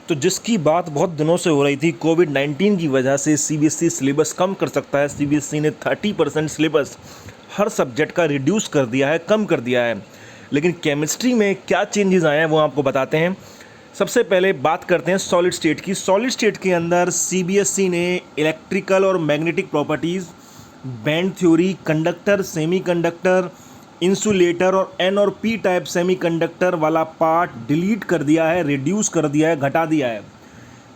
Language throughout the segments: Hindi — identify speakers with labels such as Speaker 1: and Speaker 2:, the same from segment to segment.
Speaker 1: तो जिसकी बात बहुत दिनों से हो रही थी, कोविड-19 की वजह से सीबीएसई सिलेबस कम कर सकता है। सीबीएसई ने 30% सिलेबस हर सब्जेक्ट का रिड्यूस कर दिया है, कम कर दिया है। लेकिन केमिस्ट्री में क्या चेंजेस आए हैं वो आपको बताते हैं। सबसे पहले बात करते हैं सॉलिड स्टेट की। सॉलिड स्टेट के अंदर सीबीएसई ने इलेक्ट्रिकल और magnetic properties, band theory, conductor, semiconductor, insulator और एन और पी टाइप सेमीकंडक्टर वाला पार्ट डिलीट कर दिया है, रिड्यूस कर दिया है, घटा दिया है।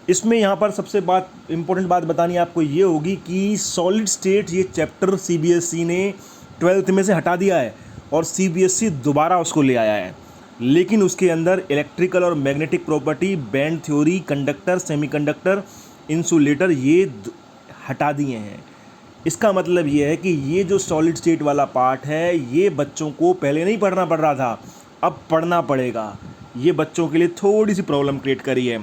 Speaker 1: इसमें यहाँ पर सबसे इम्पोर्टेंट बात बतानी आपको ये होगी कि सॉलिड स्टेट ये चैप्टर सीबीएसई ने 12th में से हटा दिया है और सीबीएसई दोबारा उसको ले आया है। लेकिन उसके अंदर इलेक्ट्रिकल और magnetic property, band theory, conductor, semiconductor, insulator ये हटा दिए हैं। इसका मतलब ये है कि ये जो सॉलिड स्टेट वाला पार्ट है ये बच्चों को पहले नहीं पढ़ना पड़ रहा था, अब पढ़ना पड़ेगा। ये बच्चों के लिए थोड़ी सी प्रॉब्लम क्रिएट करी है।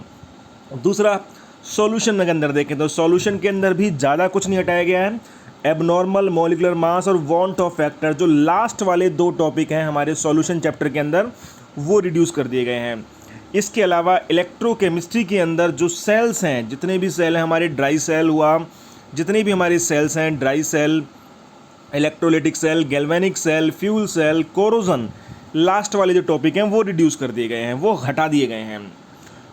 Speaker 1: दूसरा, सॉल्यूशन के अंदर देखें तो सॉल्यूशन के अंदर भी ज़्यादा कुछ नहीं हटाया गया है। एबनॉर्मल मॉलिक्यूलर मास और वांट ऑफ फैक्टर जो लास्ट वाले दो टॉपिक हैं हमारे सॉल्यूशन चैप्टर के अंदर, वो रिड्यूस कर दिए गए हैं। इसके अलावा इलेक्ट्रोकेमिस्ट्री के अंदर जो सेल्स हैं, जितने भी सेल हैं हमारे, ड्राई सेल हुआ, जितने भी हमारे सेल्स हैं, dry cell, electrolytic cell, galvanic cell, fuel cell, corrosion, last वाले जो टॉपिक हैं वो रिड्यूस कर दिए गए हैं, वो हटा दिए गए हैं।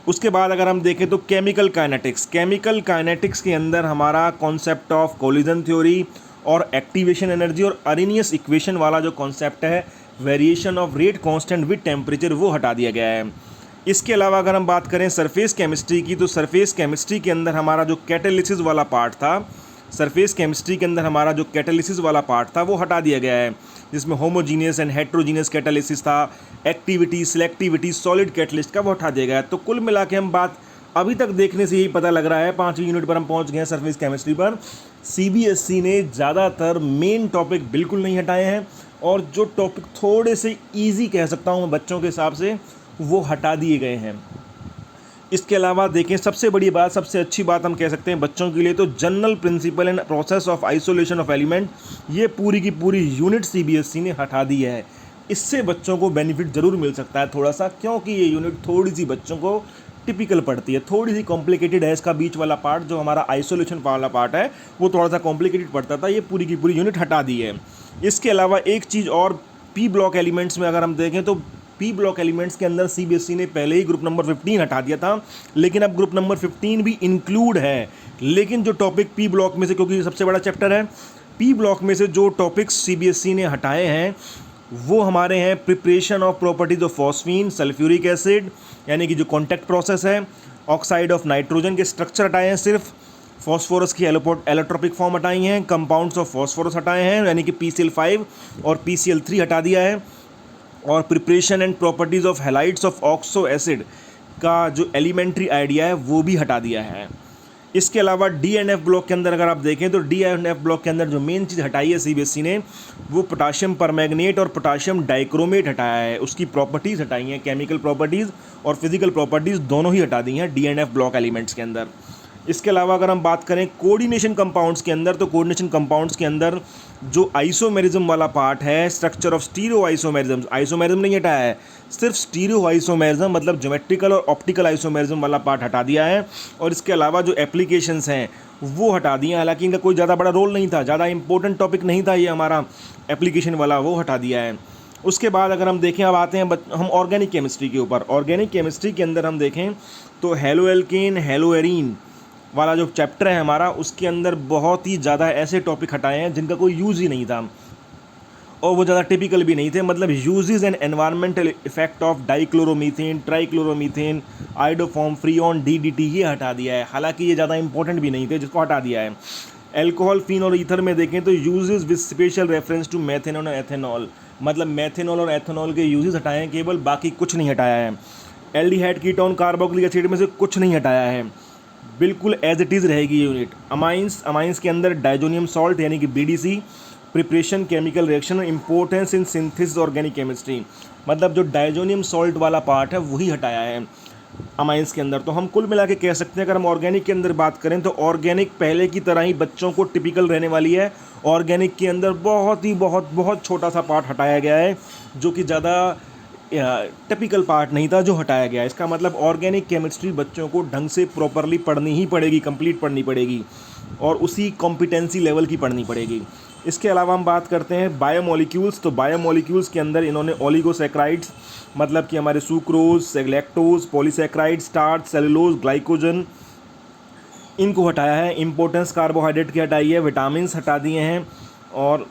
Speaker 1: उसके बाद अगर हम देखें तो केमिकल काइनेटिक्स के अंदर हमारा कॉन्सेप्ट ऑफ कोलिजन थ्योरी और एक्टिवेशन एनर्जी और अरेनियस इक्वेशन वाला जो कॉन्सेप्ट है, variation of rate constant with temperature, वो हटा दिया गया है। इसके अलावा अगर हम बात करें सरफेस केमिस्ट्री की, तो सरफेस केमिस्ट्री के अंदर हमारा जो कैटालिसिस वाला पार्ट था, वो हटा दिया गया है, जिसमें होमोजीनियस एंड हेट्रोजीनियस कैटालिसिस था, एक्टिविटी, सिलेक्टिविटी, सॉलिड कैटलिस्ट का वो हटा दिया गया है। तो कुल मिला के हम बात अभी तक देखने से यही पता लग रहा है, 5वीं यूनिट पर हम पहुंच गए हैं सरफेस केमिस्ट्री पर। सीबीएसई ने ज़्यादातर मेन टॉपिक बिल्कुल नहीं हटाए हैं और जो टॉपिक थोड़े से ईजी कह सकता हूँ मैं बच्चों के हिसाब से, वो हटा दिए गए हैं। इसके अलावा देखें, सबसे बड़ी बात, सबसे अच्छी बात हम कह सकते हैं बच्चों के लिए, तो general principle and process of isolation of element, ये पूरी की पूरी यूनिट सीबीएसई ने हटा दी है। इससे बच्चों को बेनिफिट ज़रूर मिल सकता है थोड़ा सा, क्योंकि ये यूनिट थोड़ी सी बच्चों को टिपिकल पड़ती है, थोड़ी सी कॉम्प्लिकेटेड है। इसका बीच वाला पार्ट जो हमारा आइसोलेशन वाला पार्ट है वो थोड़ा सा कॉम्प्लिकेटेड पड़ता था, ये पूरी की पूरी यूनिट हटा दी है। इसके अलावा एक चीज़ और, पी ब्लॉक एलिमेंट्स में अगर हम देखें तो पी ब्लॉक एलिमेंट्स के अंदर सीबीएसई ने पहले ही ग्रुप नंबर 15 हटा दिया था, लेकिन अब ग्रुप नंबर 15 भी इंक्लूड है। लेकिन जो टॉपिक पी ब्लॉक में से, क्योंकि सबसे बड़ा चैप्टर है, पी ब्लॉक में से जो टॉपिक्स सीबीएसई ने हटाए हैं वो हमारे हैं preparation of properties of phosphine, sulphuric acid यानी कि जो कॉन्टैक्ट प्रोसेस है, ऑक्साइड ऑफ नाइट्रोजन के स्ट्रक्चर हटाए हैं सिर्फ, फॉस्फोरस की एलोट्रोपिक फॉर्म हटाई हैं, कंपाउंड्स ऑफ फॉस्फोरस हटाए हैं यानी कि PCl5 और PCl3 हटा दिया है, और preparation and properties of halides of oxo acid का जो एलिमेंट्री आइडिया है वो भी हटा दिया है। इसके अलावा डी एंड एफ ब्लॉक के अंदर अगर आप देखें तो डी एंड एफ ब्लॉक के अंदर जो मेन चीज़ हटाई है सीबीएसई ने, वो पोटाशियम परमैंगनेट और पोटाशियम डाइक्रोमेट हटाया है। उसकी प्रॉपर्टीज़ हटाई हैं, केमिकल प्रॉपर्टीज़ और फिजिकल प्रॉपर्टीज़ दोनों ही हटा दी हैं D and F block elements के अंदर। इसके अलावा अगर हम बात करें कोऑर्डिनेशन कंपाउंड्स के अंदर, तो कोऑर्डिनेशन कंपाउंड्स के अंदर जो आइसोमेरिज्म वाला पार्ट है, structure of stereo isomerism, isomerism नहीं हटाया है, सिर्फ स्टीरियो आइसोमेरिज्म मतलब ज्योमेट्रिकल और ऑप्टिकल आइसोमेरिज्म वाला पार्ट हटा दिया है। और इसके अलावा जो एप्लीकेशंस हैं वो हटा दिए, हालांकि इनका कोई ज़्यादा बड़ा रोल नहीं था, ज़्यादा इंपॉर्टेंट टॉपिक नहीं था ये हमारा एप्लीकेशन वाला, वो हटा दिया है। उसके बाद अगर हम देखें, अब आते हैं हम ऑर्गेनिक केमिस्ट्री के ऊपर। ऑर्गेनिक केमिस्ट्री के अंदर हम देखें तो हेलो एल्केन, हेलो एरीन वाला जो चैप्टर है हमारा, उसके अंदर बहुत ही ज़्यादा ऐसे टॉपिक हटाए हैं जिनका कोई यूज़ ही नहीं था और वो ज़्यादा टिपिकल भी नहीं थे। मतलब uses and environmental effect of dichloromethane, trichloromethane, iodoform, freon, DDT, ये हटा दिया है। हालांकि ये ज़्यादा इंपॉर्टेंट भी नहीं थे, जिसको हटा दिया है। एल्कोहल, फिन और ईथर में देखें तो uses with special reference to methanol और एथेनॉल, मतलब मेथेनॉल और एथेनॉल के यूजेस हटाए हैं केवल, बाकी कुछ नहीं हटाया है। एल्डिहाइड, कीटोन, कार्बोक्सिलिक एसिड में से कुछ नहीं हटाया है, बिल्कुल एज इट इज़ रहेगी यूनिट। अमाइंस के अंदर डाइजोनियम सॉल्ट यानी कि BDC, preparation, chemical reaction, importance in synthesis organic chemistry, मतलब जो डाइजोनियम सॉल्ट वाला पार्ट है वही हटाया है अमाइंस के अंदर। तो हम कुल मिला के कह सकते हैं, अगर हम ऑर्गेनिक के अंदर बात करें तो ऑर्गेनिक पहले की तरह ही बच्चों को टिपिकल रहने वाली है। ऑर्गेनिक के अंदर बहुत छोटा सा पार्ट हटाया गया है जो कि ज़्यादा टिपिकल पार्ट नहीं था जो हटाया गया। इसका मतलब ऑर्गेनिक केमिस्ट्री बच्चों को ढंग से प्रॉपरली पढ़नी ही पड़ेगी, कंप्लीट पढ़नी पड़ेगी और उसी कॉम्पिटेंसी लेवल की पढ़नी पड़ेगी। इसके अलावा हम बात करते हैं बायोमोलिक्यूल्स। तो बायोमोलिक्यूल्स के अंदर इन्होंने ओलिगोसैक्राइड्स, मतलब कि हमारे sucrose, lactose, polysaccharide, starch, cellulose, glycogen, इनको हटाया है। इम्पोर्टेंस कार्बोहाइड्रेट की हटाई है, विटामिन्स हटा दिए हैं और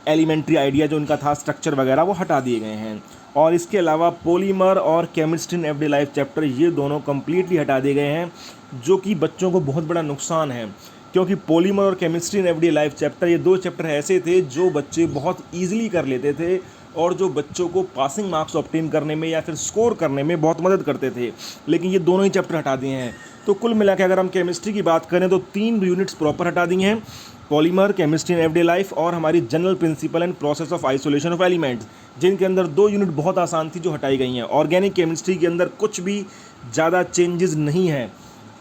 Speaker 1: एलिमेंट्री आइडिया जो उनका था स्ट्रक्चर वगैरह वो हटा दिए गए हैं। और इसके अलावा पॉलीमर और chemistry in everyday life chapter ये दोनों कम्प्लीटली हटा दिए गए हैं, जो कि बच्चों को बहुत बड़ा नुकसान है, क्योंकि पॉलीमर और chemistry in everyday life chapter ये 2 चैप्टर ऐसे थे जो बच्चे बहुत ईजिली कर लेते थे और जो बच्चों को पासिंग मार्क्स ऑब्टेन करने में या फिर स्कोर करने में बहुत मदद करते थे, लेकिन ये दोनों ही चैप्टर हटा दिए हैं। तो कुल मिला के अगर हम केमिस्ट्री की बात करें तो 3 यूनिट्स प्रॉपर हटा दी हैं, polymer, chemistry in everyday life और हमारी general principle and process of isolation of elements, जिनके अंदर 2 यूनिट बहुत आसान थी जो हटाई गई हैं। ऑर्गेनिक केमिस्ट्री के अंदर कुछ भी ज़्यादा चेंजेस नहीं है,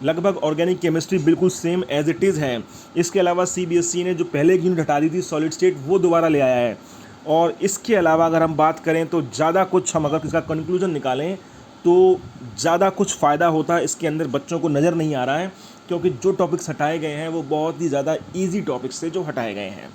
Speaker 1: लगभग ऑर्गेनिक केमिस्ट्री बिल्कुल सेम एज इट इज़ है। इसके अलावा CBSE ने जो पहले एक यूनिट हटा दी थी सॉलिड स्टेट, वो दोबारा ले आया है। और इसके अलावा अगर हम बात करें तो ज़्यादा कुछ हम अगर इसका कंक्लूजन निकालें तो ज़्यादा कुछ फ़ायदा होता इसके अंदर बच्चों को नज़र नहीं आ रहा है, क्योंकि जो टॉपिक्स हटाए गए हैं वो बहुत ही ज़्यादा ईजी टॉपिक्स थे जो हटाए गए हैं।